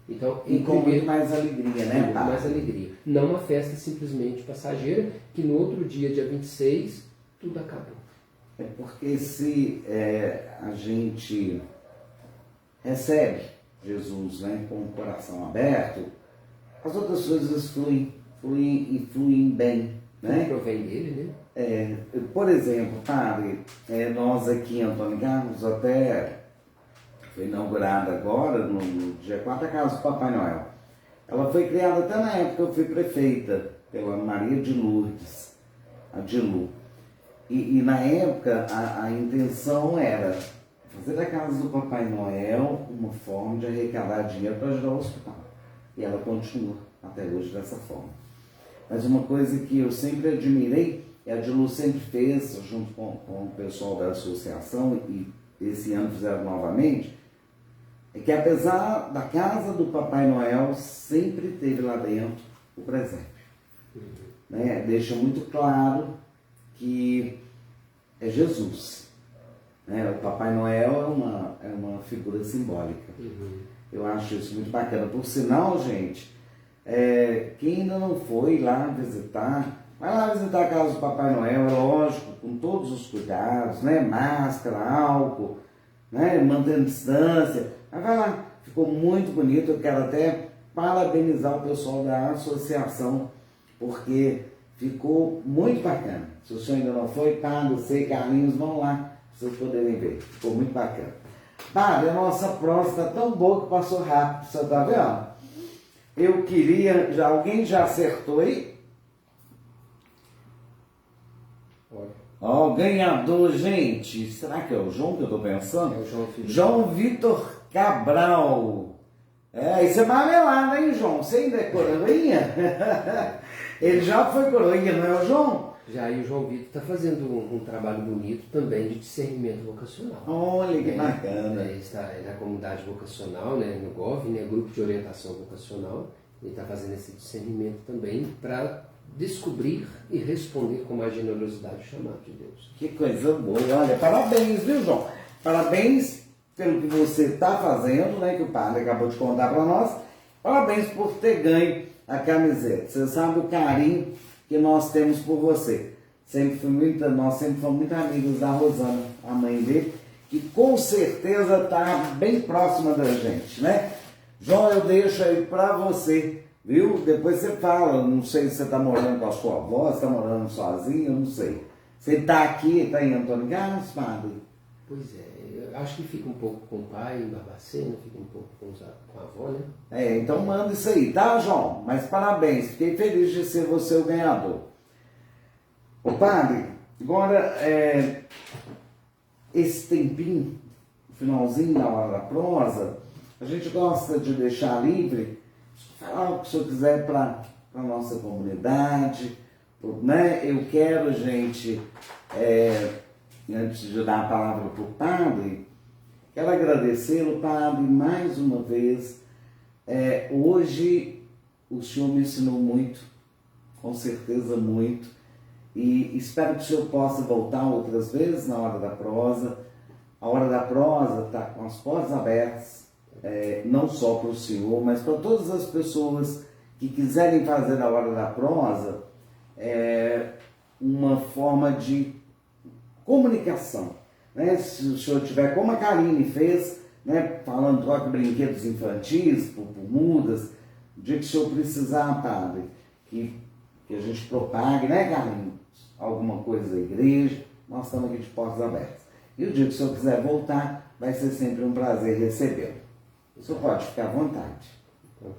Então, e com muito mais alegria, né? Muito mais alegria. Não uma festa simplesmente passageira, que no outro dia 26, tudo acabou. É porque se a gente recebe Jesus, né, com o coração aberto, as outras coisas fluem bem. Né? Provém dele, né? Por exemplo, padre, nós aqui em Antônio Carlos, até foi inaugurada agora, no dia 4, a Casa do Papai Noel. Ela foi criada até na época que eu fui prefeita, pela Maria de Lourdes, a Dilu. E na época a intenção era fazer da Casa do Papai Noel uma forma de arrecadar dinheiro para ajudar o hospital. E ela continua até hoje dessa forma. Mas uma coisa que eu sempre admirei, e a Dilu sempre fez, junto com o pessoal da associação, e esse ano fizeram novamente, é que apesar da Casa do Papai Noel, sempre teve lá dentro o presépio. Né? Deixa muito claro que é Jesus. Né? O Papai Noel é uma figura simbólica. Eu acho isso muito bacana. Por sinal, gente, quem ainda não foi lá visitar, vai lá visitar a Casa do Papai Noel, é lógico, com todos os cuidados, né? Máscara, álcool, né? Mantendo distância. Mas vai lá, ficou muito bonito. Eu quero até parabenizar o pessoal da associação, porque ficou muito bacana. Se o senhor ainda não foi, Padre, você e Carlinhos vão lá, para vocês poderem ver. Ficou muito bacana. Padre, a nossa prova está tão boa que passou rápido, você está vendo? Eu queria, alguém já acertou aí? Ó, ganhador, gente. Será que é o João que eu estou pensando? É o João Filho. João Vitor Cabral. Isso é marmelada, hein, João? Você ainda é coroinha? Ele já foi coroinha, não é o João? Já, e o João Vitor está fazendo um trabalho bonito também de discernimento vocacional. Olha que bacana. Ele está na comunidade vocacional, né, no GOV, né, Grupo de Orientação Vocacional. Ele está fazendo esse discernimento também para descobrir e responder com mais generosidade o chamado de Deus. Que coisa boa. Olha, parabéns, viu, João? Parabéns pelo que você está fazendo, né, que o padre acabou de contar para nós. Parabéns por ter ganho a camiseta. Você sabe o carinho que nós temos por você. Nós sempre fomos muito amigos da Rosana, a mãe dele, que com certeza está bem próxima da gente, né? João, eu deixo aí para você, viu? Depois você fala, não sei se você está morando com a sua avó, se está morando sozinho, eu não sei. Você está aqui, está em Antônio Carlos, padre? Pois é, eu acho que fica um pouco com o pai em Barbacena, fica um pouco com a avó, né? Então manda isso aí, tá, João? Mas parabéns, fiquei feliz de ser você o ganhador. Ô padre, agora, esse tempinho finalzinho da hora da prosa, a gente gosta de deixar livre, falar o que o senhor quiser para a nossa comunidade, né? Eu quero, gente, antes de dar a palavra para o padre, quero agradecê-lo, padre, mais uma vez. Hoje o senhor me ensinou muito, com certeza muito, e espero que o senhor possa voltar outras vezes na Hora da Prosa. A Hora da Prosa está com as portas abertas, não só para o senhor, mas para todas as pessoas que quiserem fazer a Hora da Prosa, uma forma de comunicação, né? Se o senhor tiver, como a Karine fez, né? Falando, troca brinquedos infantis por mudas, o dia que o senhor precisar, padre, que a gente propague, né, Karine, alguma coisa da igreja, nós estamos aqui de portas abertas. E o dia que o senhor quiser voltar, vai ser sempre um prazer recebê-lo. O senhor pode ficar à vontade. Então,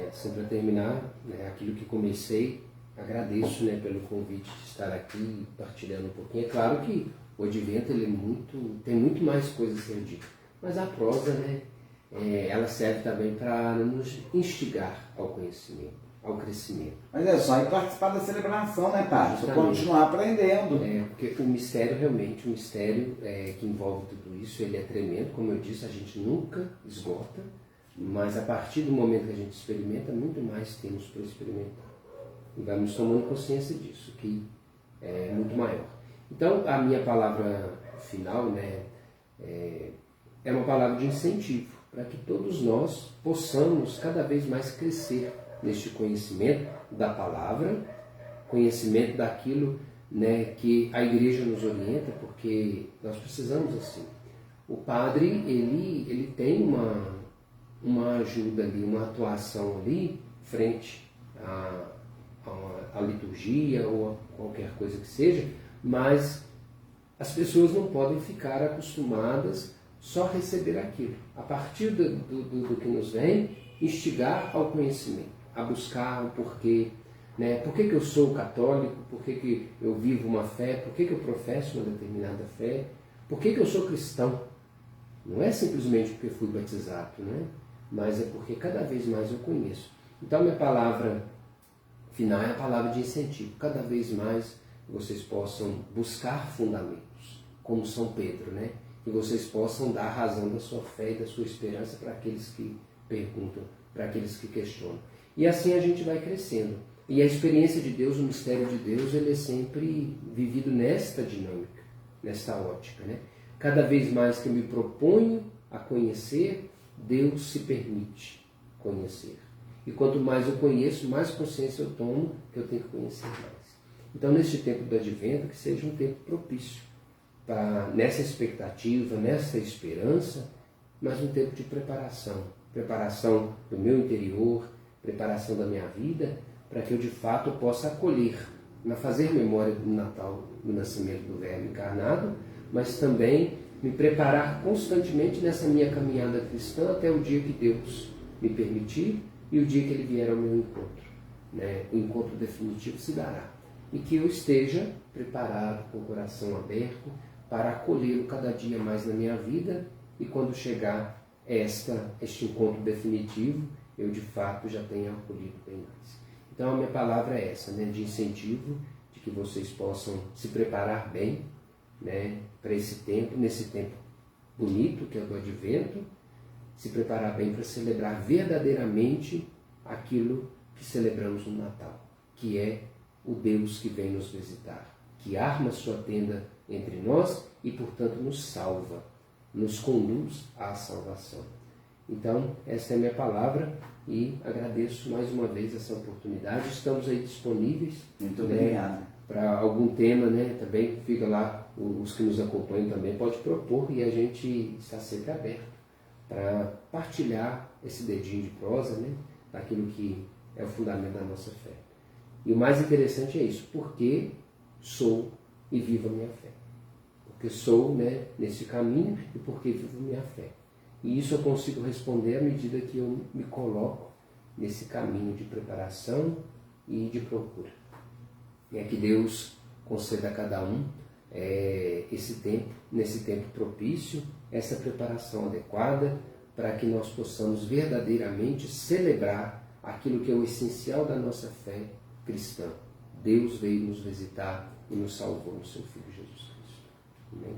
assim, para terminar, né, aquilo que comecei, agradeço, né, pelo convite de estar aqui partilhando um pouquinho. É claro que o Advento ele tem muito mais coisas a ser dito, mas a prosa, né, ela serve também para nos instigar ao conhecimento, ao crescimento. Mas é só ir participar da celebração, né, padre? Para continuar aprendendo. Porque o mistério realmente, que envolve tudo isso, ele é tremendo. Como eu disse, a gente nunca esgota, mas a partir do momento que a gente experimenta, muito mais temos para experimentar. E vamos tomando consciência disso, que é muito maior. Então, a minha palavra final, né, é uma palavra de incentivo, para que todos nós possamos cada vez mais crescer neste conhecimento da palavra, conhecimento daquilo, né, que a igreja nos orienta, porque nós precisamos assim. O padre, ele tem uma ajuda ali, uma atuação ali, frente à liturgia ou a qualquer coisa que seja, mas as pessoas não podem ficar acostumadas só a receber aquilo. A partir do que nos vem, instigar ao conhecimento, a buscar o porquê, né? Por que eu sou católico? Por que eu vivo uma fé? Por que eu professo uma determinada fé? Por que eu sou cristão? Não é simplesmente porque fui batizado, né? Mas é porque cada vez mais eu conheço. Então, minha palavra final é a palavra de incentivo. Cada vez mais vocês possam buscar fundamentos, como São Pedro, né? Que vocês possam dar a razão da sua fé e da sua esperança para aqueles que perguntam, para aqueles que questionam. E assim a gente vai crescendo. E a experiência de Deus, o mistério de Deus, ele é sempre vivido nesta dinâmica, nesta ótica, né? Cada vez mais que eu me proponho a conhecer, Deus se permite conhecer. E quanto mais eu conheço, mais consciência eu tomo que eu tenho que conhecer mais. Então, neste tempo do Advento, que seja um tempo propício para, nessa expectativa, nessa esperança, mas um tempo de preparação. Preparação do meu interior, preparação da minha vida, para que eu de fato possa acolher, fazer memória do Natal, do nascimento do Verbo encarnado, mas também me preparar constantemente nessa minha caminhada cristã até o dia que Deus me permitir e o dia que Ele vier ao meu encontro, né? O encontro definitivo se dará. E que eu esteja preparado, com o coração aberto, para acolhê-lo cada dia mais na minha vida, e quando chegar este encontro definitivo, eu de fato já tenha acolhido bem mais. Então a minha palavra é essa, né, de incentivo, de que vocês possam se preparar bem, né, para esse tempo, nesse tempo bonito que é o do Advento, se preparar bem para celebrar verdadeiramente aquilo que celebramos no Natal, que é o Deus que vem nos visitar, que arma sua tenda entre nós e, portanto, nos salva, nos conduz à salvação. Então, essa é a minha palavra e agradeço mais uma vez essa oportunidade. Estamos aí disponíveis. Muito obrigado. Para algum tema, né? Também fica lá, os que nos acompanham também pode propor e a gente está sempre aberto para partilhar esse dedinho de prosa, né? Daquilo que é o fundamento da nossa fé. E o mais interessante é isso, porque sou e vivo a minha fé. Porque sou, né, nesse caminho e porque vivo minha fé. E isso eu consigo responder à medida que eu me coloco nesse caminho de preparação e de procura. E é que Deus conceda a cada um nesse tempo propício, essa preparação adequada para que nós possamos verdadeiramente celebrar aquilo que é o essencial da nossa fé cristã. Deus veio nos visitar e nos salvou no seu Filho Jesus Cristo. Amém?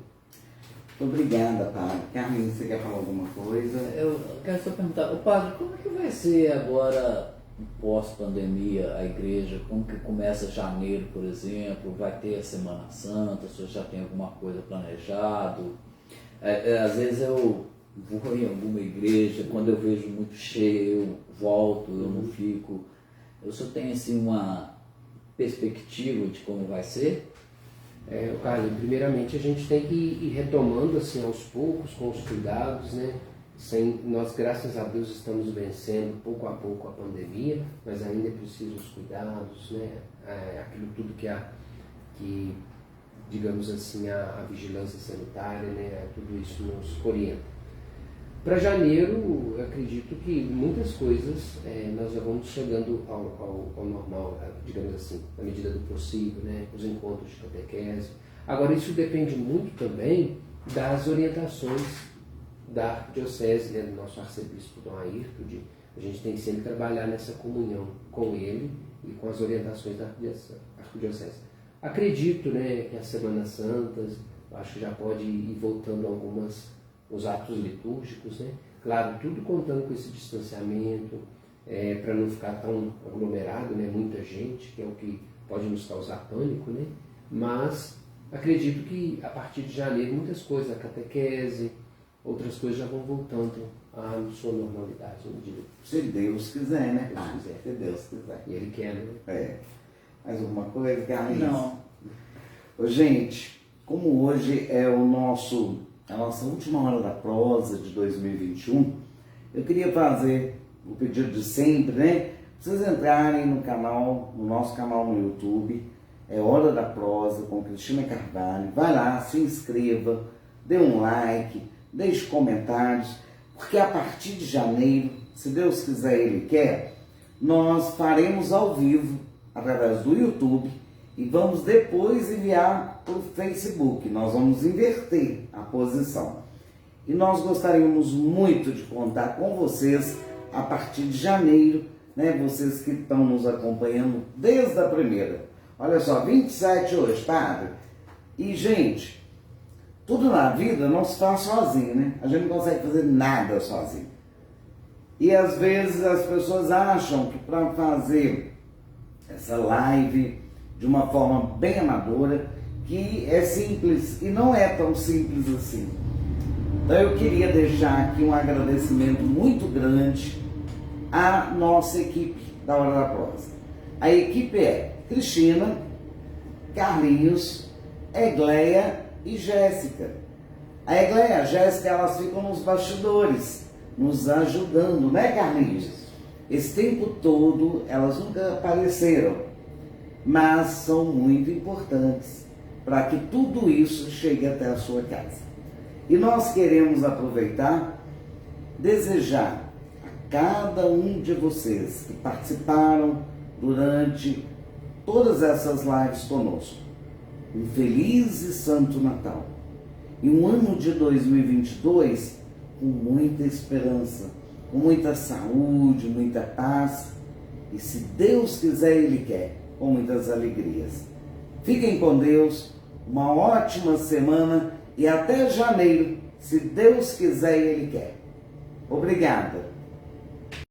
Obrigada, Padre. Carlinhos, você quer falar alguma coisa? Eu quero só perguntar, Padre, como é que vai ser agora, pós-pandemia, a igreja? Como que começa janeiro, por exemplo? Vai ter a Semana Santa? O senhor já tem alguma coisa planejado? Às vezes eu vou em alguma igreja, quando eu vejo muito cheio, eu volto, eu não fico. Eu só tenho assim uma perspectiva de como vai ser? Primeiramente a gente tem que ir retomando assim aos poucos, com os cuidados, né? Nós, graças a Deus, estamos vencendo pouco a pouco a pandemia, mas ainda é preciso os cuidados, né? Aquilo tudo que digamos assim, a vigilância sanitária, né? Tudo isso nos orienta. Para janeiro, eu acredito que muitas coisas nós já vamos chegando ao normal, digamos assim, na medida do possível, né? Os encontros de catequese. Agora, isso depende muito também das orientações da Arquidiocese, né? Do nosso arcebispo Dom Ayrton. A gente tem que sempre trabalhar nessa comunhão com ele e com as orientações da Arquidiocese. Acredito, né, que as Semanas Santas, acho que já pode ir voltando os atos litúrgicos, né? Claro, tudo contando com esse distanciamento, para não ficar tão aglomerado, né? Muita gente, que é o que pode nos causar pânico, né? Mas acredito que a partir de janeiro muitas coisas, a catequese, outras coisas já vão voltando à sua normalidade, no dia. Se Deus quiser, né? Se Deus quiser. E Ele quer, né? Mais alguma coisa, Carlinhos? Não. Gente, como hoje é a nossa última hora da prosa de 2021, eu queria fazer o pedido de sempre, né? Vocês entrarem no nosso canal no YouTube, Hora da Prosa com Cristina Carvalho. Vai lá, se inscreva, dê um like, deixe comentários, porque a partir de janeiro, se Deus quiser e Ele quer, nós faremos ao vivo através do YouTube e vamos depois enviar para o Facebook. Nós vamos inverter a posição. E nós gostaríamos muito de contar com vocês a partir de janeiro, né? Vocês que estão nos acompanhando desde a primeira. Olha só, 27 hoje, Padre. E, gente, tudo na vida não se faz sozinho, né? A gente não consegue fazer nada sozinho. E às vezes as pessoas acham que para fazer essa live de uma forma bem amadora, que é simples, e não é tão simples assim. Então eu queria deixar aqui um agradecimento muito grande à nossa equipe da Hora da Prosa. A equipe é Cristina, Carlinhos, Egleia e Jéssica. A Egleia e a Jéssica, elas ficam nos bastidores, nos ajudando, né, Carlinhos? Esse tempo todo elas nunca apareceram, mas são muito importantes para que tudo isso chegue até a sua casa. E nós queremos aproveitar, desejar a cada um de vocês que participaram durante todas essas lives conosco um feliz e santo Natal e um ano de 2022 com muita esperança, com muita saúde, muita paz e, se Deus quiser, Ele quer, com muitas alegrias. Fiquem com Deus, uma ótima semana e até janeiro, se Deus quiser e Ele quer. Obrigada.